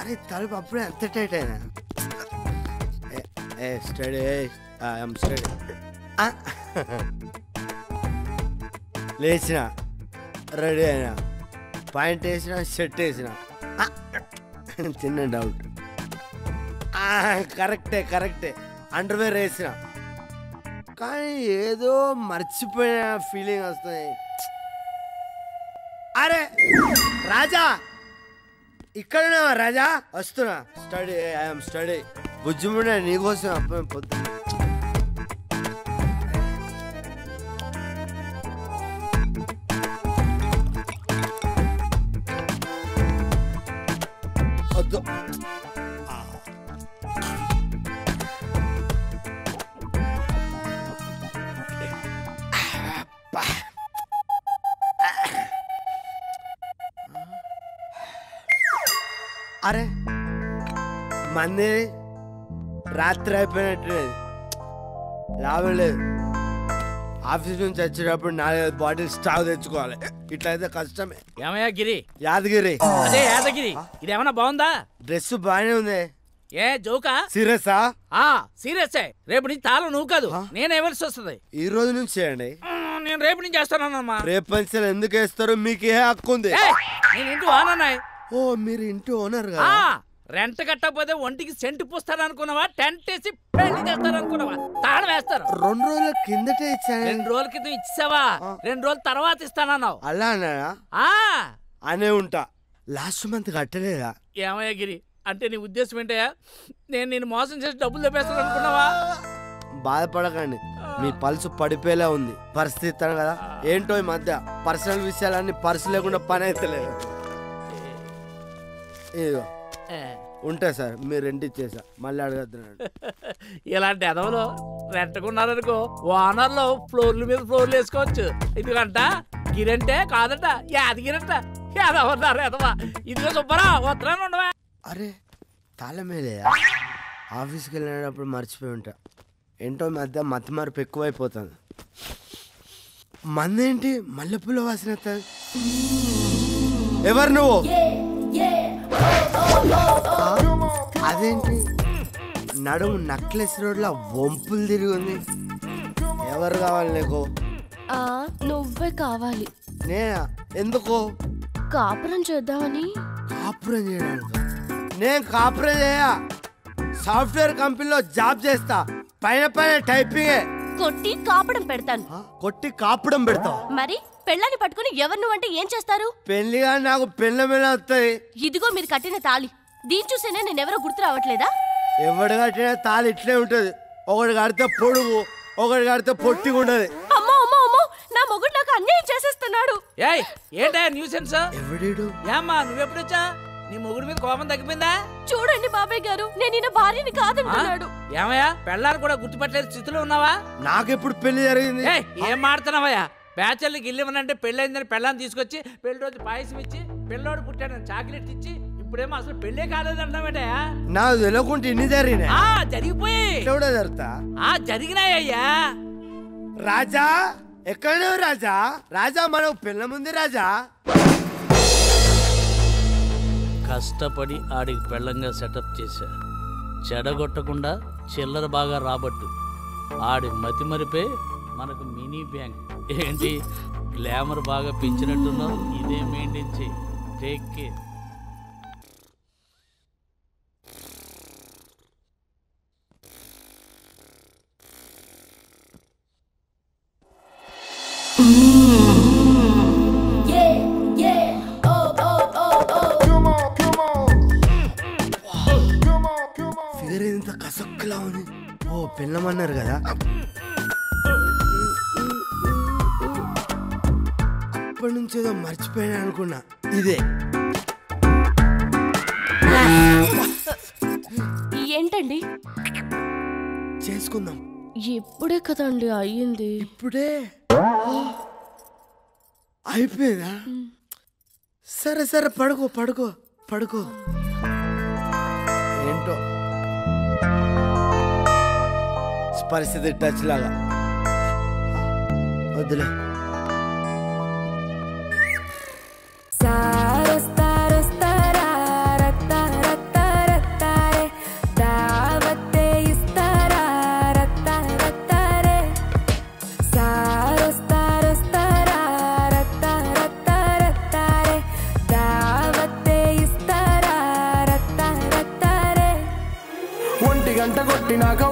అరే తలుపు అప్పుడే అంత టైట్ అయినా స్టడీ ఐఎమ్ స్టడీ లేచిన రెడీ అయినా పాయింట్ వేసిన షర్ట్ వేసిన చిన్న డౌట్ కరెక్టే అండర్వేర్ వేసిన కానీ ఏదో మర్చిపోయిన ఫీలింగ్ వస్తుంది. అరే రాజా ఇక్కడ రాజా వస్తున్నా స్టడీ ఐఎమ్ స్టడీ బుజ్జిముండే నీకోసం అప్పుడు పొద్దు వద్దు. అరే మంది రాత్రి అయిపోయినట్టు లాభం లేదు. ఆఫీస్ నుంచి వచ్చేటప్పుడు 4-5 బాటిల్స్ స్టాక్ తెచ్చుకోవాలి. ఇట్లయితే కష్టమే. ఏమయ్యా గిరి? యాదగిరి. అదే యాదగిరి. ఇదేమన్నా బాగుందా? డ్రెస్ బాగానే ఉంది. ఏ జోకా? సీరియసా? సీరియసే. రేపు నుంచి తాళం నువ్వు కాదు నేనే ఇవ్వాల్సి వస్తుంది. ఈ రోజు నుంచి చేయండి. నేను రేపు నుంచి చేస్తానమ్మా. రేపు పంచాలు ఎందుకు వేస్తారు? మీకు ఏ హక్కు ఉంది? నేను ఇంటి ఓనర్నాయ్. ఓ మీరు ఇంటి ఓనర్ కదా? రెంట్ కట్టకపోతే ఒంటికి సెంటు పూస్తారు అనుకున్నావా? టెంట్ వేసి పెళ్లి చేస్తారు అనుకున్నావా? తాళం వేస్తారు. 2 రోజుల కిందటే ఇచ్చాను. 2 రోజుల క్రితం ఇచ్చావా? 2 రోజుల తర్వాత ఇస్తానన్నావు. అలా అన్నాడా? అనే ఉంటా. లాస్ట్ మంత్ కట్టలేదా? ఏమయ్యా గిరి అంటే నీ ఉద్దేశం ఏంటయ్యా? నేను నేను మోసం చేసి డబ్బులు తెప్పేస్తాను అనుకున్నావా? బాధపడకండి, మీ పల్సు పడిపోయేలా ఉంది. పరిస్థితి కదా ఏంటో ఈ మధ్య పర్సనల్ విషయాలన్నీ పర్సు లేకుండా పని అయితే లేదు. ఇదిగో ఉంటాయి సార్, మీరు రెంట్ ఇచ్చేసా మళ్ళీ అడగద్దున్నాడు. ఇలాంటి ఎదవలు రెంట్కున్నారనుకో ఓనర్లో ఫ్లోర్ల మీద ఫ్లోర్లు వేసుకోవచ్చు. ఇదిగంట గిరంటే కాదంట యాదగిరంట. ఎదవన్నారు ఎదవా. ఇదిగో సుబ్బరా వస్తున్నాను ఉండవా. అరే తాళమేలే ఆఫీస్కి వెళ్ళినప్పుడు మర్చిపోయి ఉంటా. ఏంటో మధ్య మతి మార్పు ఎక్కువైపోతుంది. మందేంటి మల్లెపూల వాసన? ఎవరు నువ్వు? అదేంటి నడుము నక్లెస్ రోడ్ల వంపులు తిరిగి ఉంది. ఎవరు కావాలి నీకు? నువ్వే కావాలి. నేనా? ఎందుకు? కాపురం చేద్దామని. కాపురం చేయడానికి? నేను కాపురం చేయా. సాఫ్ట్వేర్ కంపెనీలో జాబ్ చేస్తా. పైన టైపింగే. కొట్టి కాపడం పెడతాను. కొట్టి కాపడం పెడతావు? మరి పెళ్ళాన్ని పట్టుకుని ఎవరు నువ్వంటే ఏం చేస్తారు? పెళ్లిగా నాకు పెళ్ళ మీద వస్తాయి. ఇదిగో మీరు కట్టిన తాళి. దీని చూసేనే నేనెవరో గుర్తు రావట్లేదా? ఎవడు కట్టిన తాళి ఇట్లే ఉంటది. ఒకటి కడితే పొడుగు, ఒకటి కడితే పొట్టిగా ఉండదు. అమ్మో అమ్మో అమ్మో, నా మొగుడు నాకు అన్యాయం చేసేస్తున్నాడు. ఏంటా న్యూసెన్స్? ఎవడీడు? ఏమ్మా నువ్వెప్పుడొచ్చా? నీ మొగుడు మీద కోపం తగ్గిపోయిందా? చూడండి బాబాయ్ గారు, నేను ఈయన భార్యని కాదంటున్నాడు. ఏమయ్యా పెళ్ళాన్ని కూడా గుర్తుపట్టలేదు స్థితిలో ఉన్నావా? నాకెప్పుడు పెళ్లి జరిగింది? ఏం మాడుతున్నావయ్యా? బ్యాచర్లకి ఇల్లివ్వనంటే పెళ్ళైందని పెళ్ళాన్ని తీసుకొచ్చి పెళ్లి రోజు పాయసం ఇచ్చి పిల్లోడు పుట్టాడని చాక్లెట్ ఇచ్చి ఇప్పుడేమో అసలు పెళ్ళే కాలేదంటావేటయా? నాకు తెలియకుండా ఇన్ని జరిగినాయి. జరిగిపోయి జరుగుతా జరిగినాయ్యా. రాజా ఎక్కడ? రాజా రాజా మనకు పిల్ల ముందు రాజా. కష్టపడి ఆడికి పెళ్ళంగా సెటప్ చేశా. చెడగొట్టకుండా చిల్లర బాగా రాబట్టు. ఆడి మతి మరిపే మనకు మినీ బ్యాంక్. ఏంటి గ్లామర్ బాగా పెంచినట్టున్నావు? ఇదే మెయింటైన్ చేయి. Take care. ఫిగర్ ఇంత కసక్కులా ఉంది. ఓ పిల్లమన్నారు కదా. అప్పటి నుంచి ఏదో మర్చిపోయాను అనుకున్నా. ఇదే ఏంటండి? చేసుకుందాం. ఇప్పుడే కదండి అయ్యింది. ఇప్పుడే అయిపోయిందా? సరే సరే పడుకో పడుకో పడుకో. ఏంటో పరిస్థితి టచ్ లాగా. వద్దులే. కొట్టినాక